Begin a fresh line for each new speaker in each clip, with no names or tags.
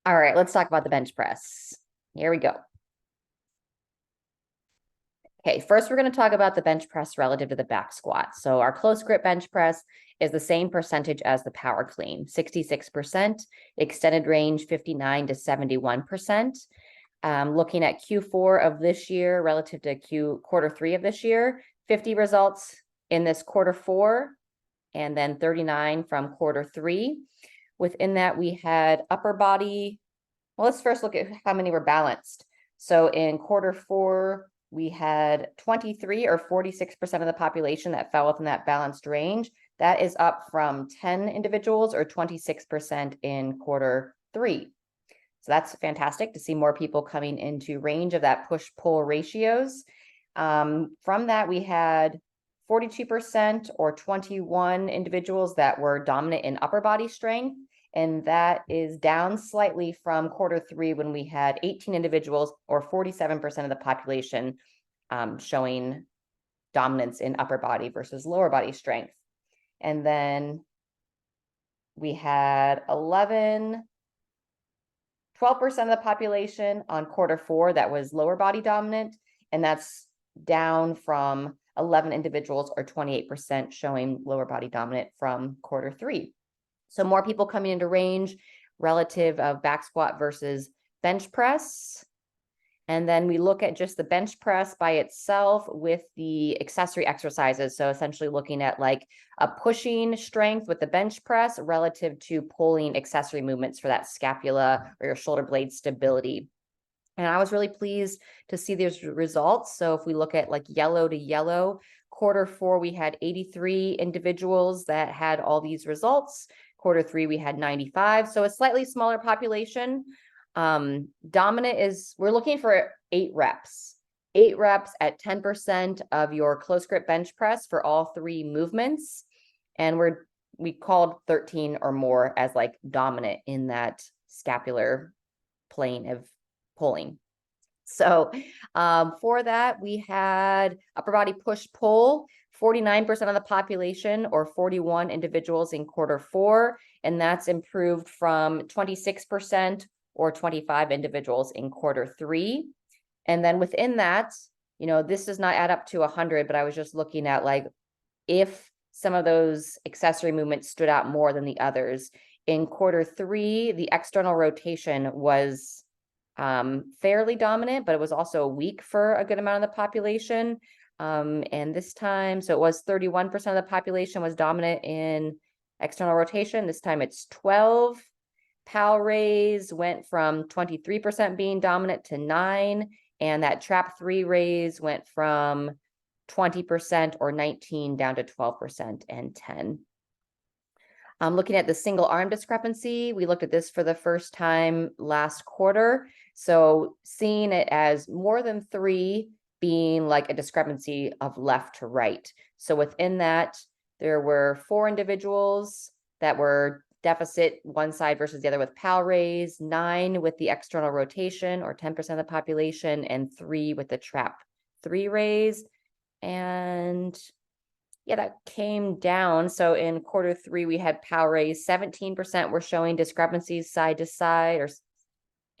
All right, let's talk about the bench press. Here we go. Okay, first we're going to talk about the bench press relative to the back squat. So our close grip bench press is the same percentage as the power clean, 66%, extended range 59 to 71%. Looking at Q4 of this year relative to quarter 3 of this year, 50 results in this quarter 4, and then 39 from quarter 3. Within that, we had upper body. Well, let's first look at how many were balanced. So in quarter 4, we had 23 or 46% of the population that fell within that balanced range. That is up from 10 individuals or 26% in quarter 3. So that's fantastic to see more people coming into range of that push-pull ratios. From that, we had 42% or 21 individuals that were dominant in upper body strength. And that is down slightly from quarter 3 when we had 18 individuals or 47% of the population showing dominance in upper body versus lower body strength. And then we had 12% of the population on quarter 4 that was lower body dominant, and that's down from 11 individuals or 28% showing lower body dominant from quarter 3. So more people coming into range relative of back squat versus bench press. And then we look at just the bench press by itself with the accessory exercises. So essentially looking at like a pushing strength with the bench press relative to pulling accessory movements for that scapula or your shoulder blade stability. And I was really pleased to see these results. So if we look at like yellow to yellow, quarter 4, we had 83 individuals that had all these results. Quarter 3, we had 95. So a slightly smaller population. Dominant is, we're looking for 8 reps. 8 reps at 10% of your close grip bench press for all 3 movements. And we called 13 or more as like dominant in that scapular plane of pulling. So for that, we had upper body push pull, 49% of the population or 41 individuals in quarter 4, and that's improved from 26% or 25 individuals in quarter 3. And then within that, this does not add up to 100, but I was just looking at like if some of those accessory movements stood out more than the others. In quarter 3, the external rotation was fairly dominant, but it was also weak for a good amount of the population. And this time, so it was 31% of the population was dominant in external rotation. This time it's 12. Pal raise went from 23% being dominant to 9. And that trap 3 raise went from 20% or 19 down to 12% and 10. Looking at the single arm discrepancy, we looked at this for the first time last quarter. So seeing it as more than 3 being like a discrepancy of left to right. So within that, there were 4 individuals that were deficit one side versus the other with pal raise, 9 with the external rotation or 10% of the population, and 3 with the trap 3 raise. And yeah, that came down. So in quarter 3, we had pal raise, 17% were showing discrepancies side to side,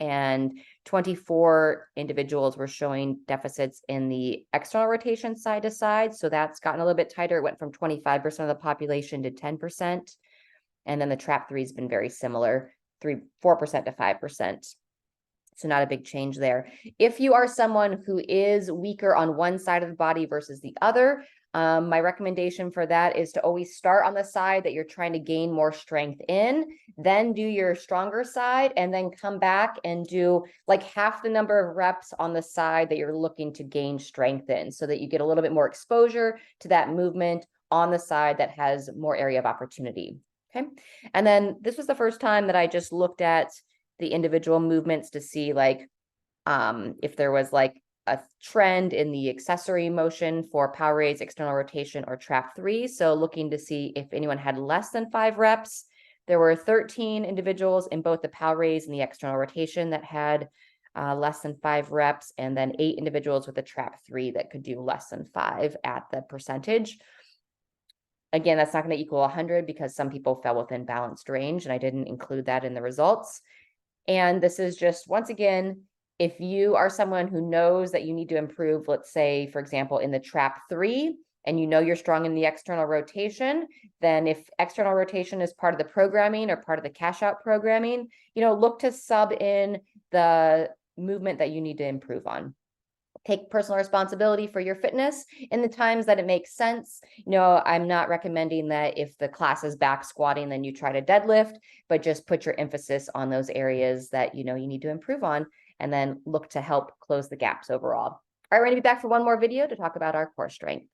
and 24 individuals were showing deficits in the external rotation side to side. So that's gotten a little bit tighter. It went from 25% of the population to 10%. And then the trap 3 has been very similar, 4% to 5%. So not a big change there. If you are someone who is weaker on one side of the body versus the other, my recommendation for that is to always start on the side that you're trying to gain more strength in, then do your stronger side, and then come back and do like half the number of reps on the side that you're looking to gain strength in, so that you get a little bit more exposure to that movement on the side that has more area of opportunity. Okay. And then this was the first time that I just looked at the individual movements to see like if there was like a trend in the accessory motion for power raise, external rotation, or trap 3. So looking to see if anyone had less than 5 reps. There were 13 individuals in both the power raise and the external rotation that had less than 5 reps, and then 8 individuals with the trap 3 that could do less than 5 at the percentage. Again, that's not going to equal 100 because some people fell within balanced range, and I didn't include that in the results. And this is just, once again, if you are someone who knows that you need to improve, let's say, for example, in the trap 3, and you know you're strong in the external rotation, then if external rotation is part of the programming or part of the cash out programming, look to sub in the movement that you need to improve on. Take personal responsibility for your fitness in the times that it makes sense. I'm not recommending that if the class is back squatting, then you try to deadlift, but just put your emphasis on those areas that you need to improve on, and then look to help close the gaps overall. All right, we're going to be back for one more video to talk about our core strength.